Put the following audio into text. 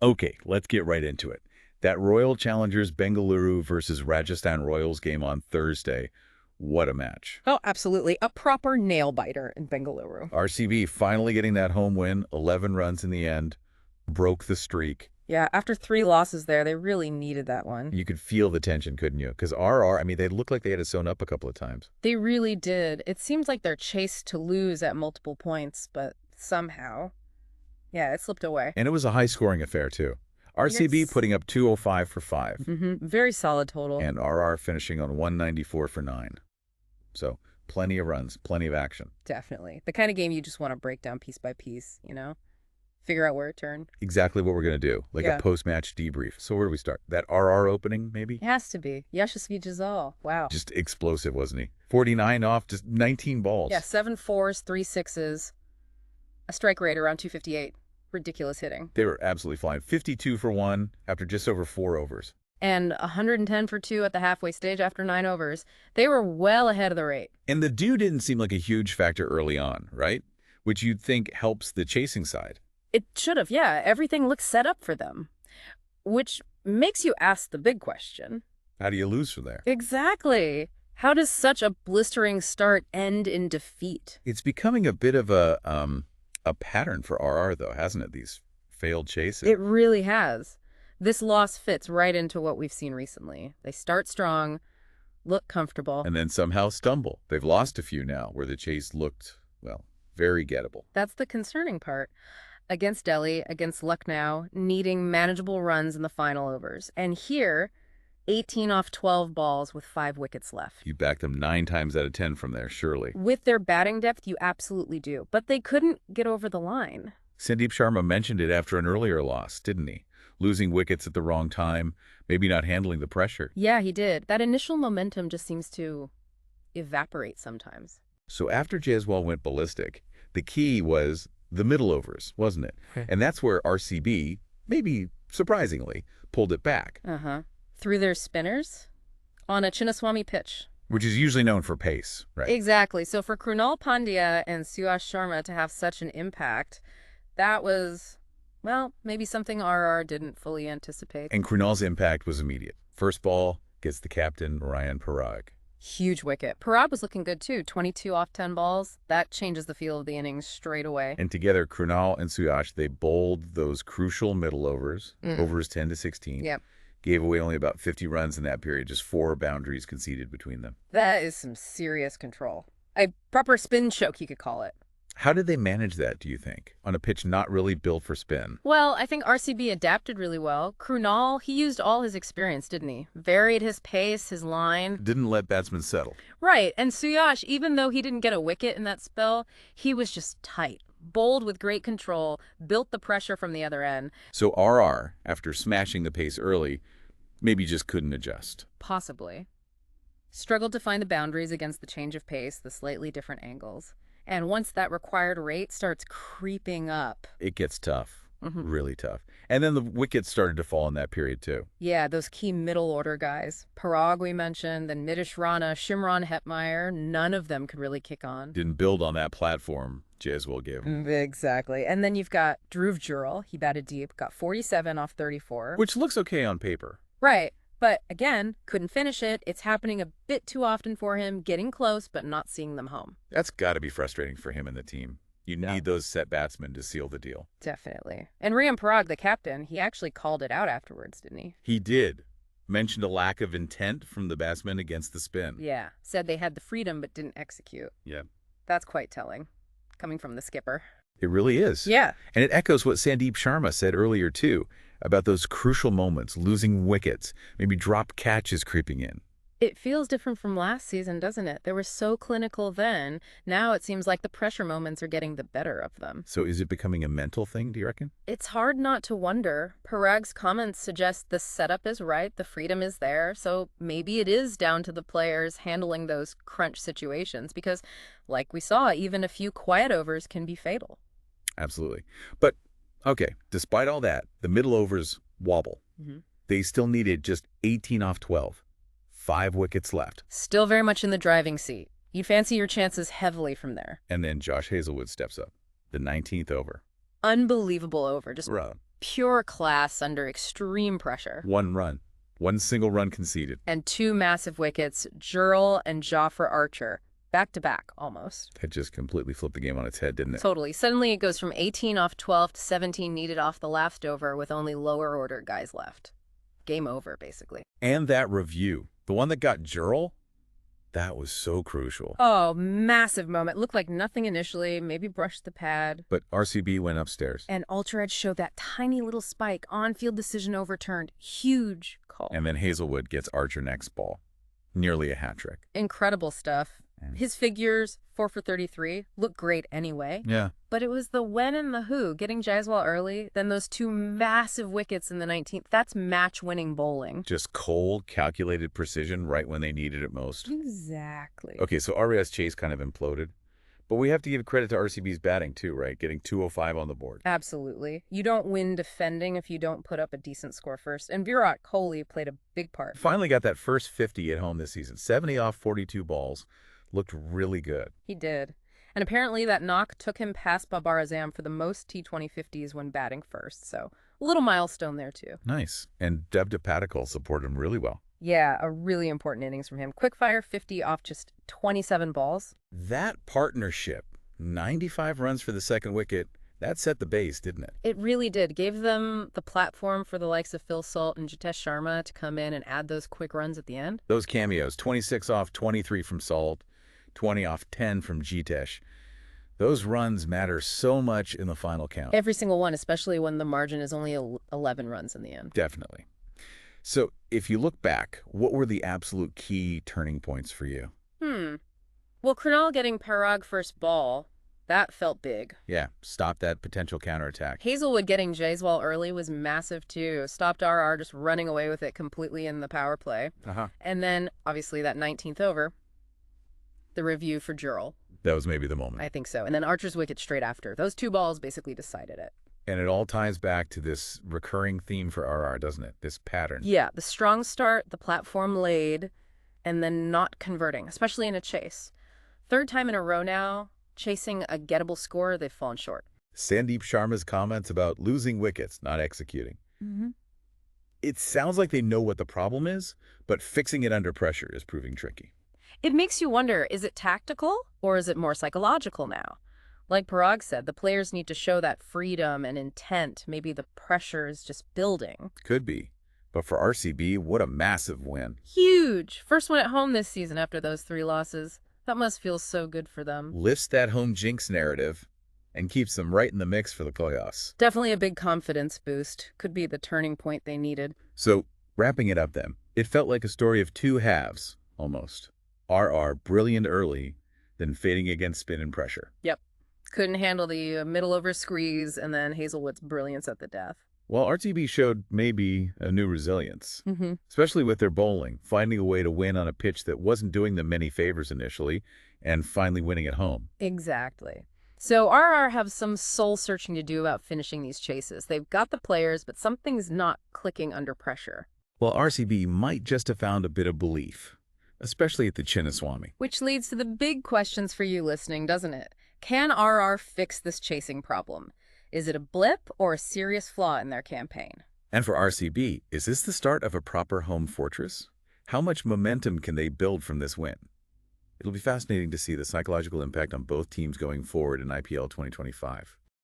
Okay, let's get right into it. That Royal Challengers Bengaluru versus Rajasthan Royals game on Thursday. What a match. Oh, absolutely. A proper nail-biter in Bengaluru. RCB finally getting that home win, 11 runs in the end, broke the streak. Yeah, after 3 losses there, they really needed that one. You could feel the tension, couldn't you? Because RR, I mean, they looked like they had it sewn up a couple of times. They really did. It seems like they're chased to lose at multiple points, but somehow, yeah, it slipped away. And it was a high-scoring affair, too. RCB Yes. putting up 205 for 5. Very solid total. And RR finishing on 194 for 9. So plenty of runs, plenty of action. Definitely. The kind of game you just want to break down piece by piece, you know? Figure out where it turned. Exactly what we're going to do, like Yeah. a post-match debrief. So where do we start? That RR opening, maybe? It has to be. Yashasvi Jaiswal. Wow. Just explosive, wasn't he? 49 off, just 19 balls. Yeah, 7 4s, 3 6s, a strike rate around 258. Ridiculous hitting. They were absolutely flying. 52 for 1 after just over 4 overs. And 110 for 2 at the halfway stage after 9 overs. They were well ahead of the rate. And the dew didn't seem like a huge factor early on, right? Which you'd think helps the chasing side. It should have, yeah. Everything looks set up for them. Which makes you ask the big question. How do you lose from there? Exactly. How does such a blistering start end in defeat? It's becoming a bit of a pattern for RR, though, hasn't it? These failed chases. It really has. This loss fits right into what we've seen recently. They start strong, look comfortable. And then somehow stumble. They've lost a few now where the chase looked, well, very gettable. That's the concerning part. Against Delhi, against Lucknow, needing manageable runs in the final overs. And here, 18 off 12 balls with 5 wickets left. You back them 9 times out of 10 from there, surely. With their batting depth, you absolutely do. But they couldn't get over the line. Sandeep Sharma mentioned it after an earlier loss, didn't he? Losing wickets at the wrong time, maybe not handling the pressure. Yeah, he did. That initial momentum just seems to evaporate sometimes. So after Jaiswal went ballistic, the key was the middle overs, wasn't it? And that's where RCB, maybe surprisingly, pulled it back. Through their spinners on a Chinnaswamy pitch. Which is usually known for pace, right? Exactly. So for Krunal Pandya and Suyash Sharma to have such an impact, that was, well, maybe something RR didn't fully anticipate. And Krunal's impact was immediate. First ball gets the captain, Ryan Parag. Huge wicket. Parag was looking good too. 22 off 10 balls. That changes the feel of the innings straight away. And together, Krunal and Suyash, they bowled those crucial middle overs, overs 10 to 16. Yep. Gave away only about 50 runs in that period, just 4 boundaries conceded between them. That is some serious control. A proper spin choke, you could call it. How did they manage that, do you think, on a pitch not really built for spin? Well, I think RCB adapted really well. Krunal, he used all his experience, didn't he? Varied his pace, his line. Didn't let batsmen settle. Right, and Suyash, even though he didn't get a wicket in that spell, he was just tight. Bowled with great control, built the pressure from the other end. So RR, after smashing the pace early, maybe just couldn't adjust. Possibly. Struggled to find the boundaries against the change of pace, the slightly different angles. And once that required rate starts creeping up. It gets tough. Really tough. And then the wickets started to fall in that period, too. Yeah, those key middle order guys. Parag we mentioned, then Mitish Rana, Shimron Hetmeyer, none of them could really kick on. Didn't build on that platform Jaiswal gave him. Exactly. And then you've got Dhruv Jurel. He batted deep, got 47 off 34. Which looks okay on paper. Right. But again, couldn't finish it. It's happening a bit too often for him, getting close but not seeing them home. That's got to be frustrating for him and the team. You need those set batsmen to seal the deal. Definitely. And Rian Parag, the captain, he actually called it out afterwards, didn't he? He did. Mentioned a lack of intent from the batsmen against the spin. Yeah. Said they had the freedom but didn't execute. Yeah. That's quite telling, coming from the skipper. It really is. Yeah. And it echoes what Sandeep Sharma said earlier, too, about those crucial moments, losing wickets, maybe drop catches creeping in. It feels different from last season, doesn't it? They were so clinical then. Now it seems like the pressure moments are getting the better of them. So is it becoming a mental thing, do you reckon? It's hard not to wonder. Parag's comments suggest the setup is right, the freedom is there, so maybe it is down to the players handling those crunch situations because, like we saw, even a few quiet overs can be fatal. Absolutely. But, okay, despite all that, the middle overs wobble. They still needed just 18 off 12. 5 wickets left. Still very much in the driving seat. You'd fancy your chances heavily from there. And then Josh Hazlewood steps up. The 19th over. Unbelievable over. Just Pure class under extreme pressure. 1 run. 1 single run conceded. And 2 massive wickets, Jurel and Jofra Archer. Back-to-back, almost. That just completely flipped the game on its head, didn't it? Totally. Suddenly it goes from 18 off 12 to 17 needed off the last over with only lower order guys left. Game over, basically. And that review, the one that got Jurel, that was so crucial. Oh, massive moment. Looked like nothing initially, maybe brushed the pad. But RCB went upstairs. And Ultra Edge showed that tiny little spike, on-field decision overturned. Huge call. And then Hazlewood gets Archer next ball. Nearly a hat trick. Incredible stuff. His figures, 4 for 33, look great anyway. Yeah. But it was the when and the who, getting Jaiswal early, then those 2 massive wickets in the 19th. That's match-winning bowling. Just cold, calculated precision right when they needed it most. Exactly. Okay, so RAS chase kind of imploded. But we have to give credit to RCB's batting too, right? Getting 205 on the board. Absolutely. You don't win defending if you don't put up a decent score first. And Virat Kohli played a big part. Finally got that first 50 at home this season. 70 off 42 balls. Looked really good. He did. And apparently that knock took him past Babar Azam for the most T20 50s when batting first. So a little milestone there too. Nice. And Devdutt Padikkal supported him really well. Yeah, a really important innings from him. Quickfire 50 off just 27 balls. That partnership, 95 runs for the second wicket, that set the base, didn't it? It really did. Gave them the platform for the likes of Phil Salt and Jitesh Sharma to come in and add those quick runs at the end. Those cameos, 26 off 23 from Salt, 20 off 10 from Jitesh. Those runs matter so much in the final count. Every single one, especially when the margin is only 11 runs in the end. Definitely. So if you look back, what were the absolute key turning points for you? Well, Krunal getting Parag first ball, that felt big. Yeah, stop that potential counterattack. Hazlewood getting Jaiswal early was massive too. Stopped RR just running away with it completely in the power play. And then, obviously, that 19th over, the review for Jurel. That was maybe the moment. I think so. And then Archer's wicket straight after. Those 2 balls basically decided it. And it all ties back to this recurring theme for RR, doesn't it? This pattern. Yeah, the strong start, the platform laid, and then not converting, especially in a chase. 3rd time in a row now, chasing a gettable score, they've fallen short. Sandeep Sharma's comments about losing wickets, not executing. It sounds like they know what the problem is, but fixing it under pressure is proving tricky. It makes you wonder, is it tactical or is it more psychological now? Like Parag said, the players need to show that freedom and intent. Maybe the pressure is just building. Could be. But for RCB, what a massive win. Huge. First one at home this season after those 3 losses. That must feel so good for them. Lifts that home jinx narrative and keeps them right in the mix for the playoffs. Definitely a big confidence boost. Could be the turning point they needed. So, wrapping it up then, it felt like a story of 2 halves, almost. RR brilliant early, then fading against spin and pressure. Yep. Couldn't handle the middle over squeeze, and then Hazlewood's brilliance at the death. Well, RCB showed maybe a new resilience, especially with their bowling, finding a way to win on a pitch that wasn't doing them many favors initially, and finally winning at home. Exactly. So RR have some soul-searching to do about finishing these chases. They've got the players, but something's not clicking under pressure. Well, RCB might just have found a bit of belief, especially at the Chinnaswamy. Which leads to the big questions for you listening, doesn't it? Can RR fix this chasing problem? Is it a blip or a serious flaw in their campaign? And for RCB, is this the start of a proper home fortress? How much momentum can they build from this win? It'll be fascinating to see the psychological impact on both teams going forward in IPL 2025.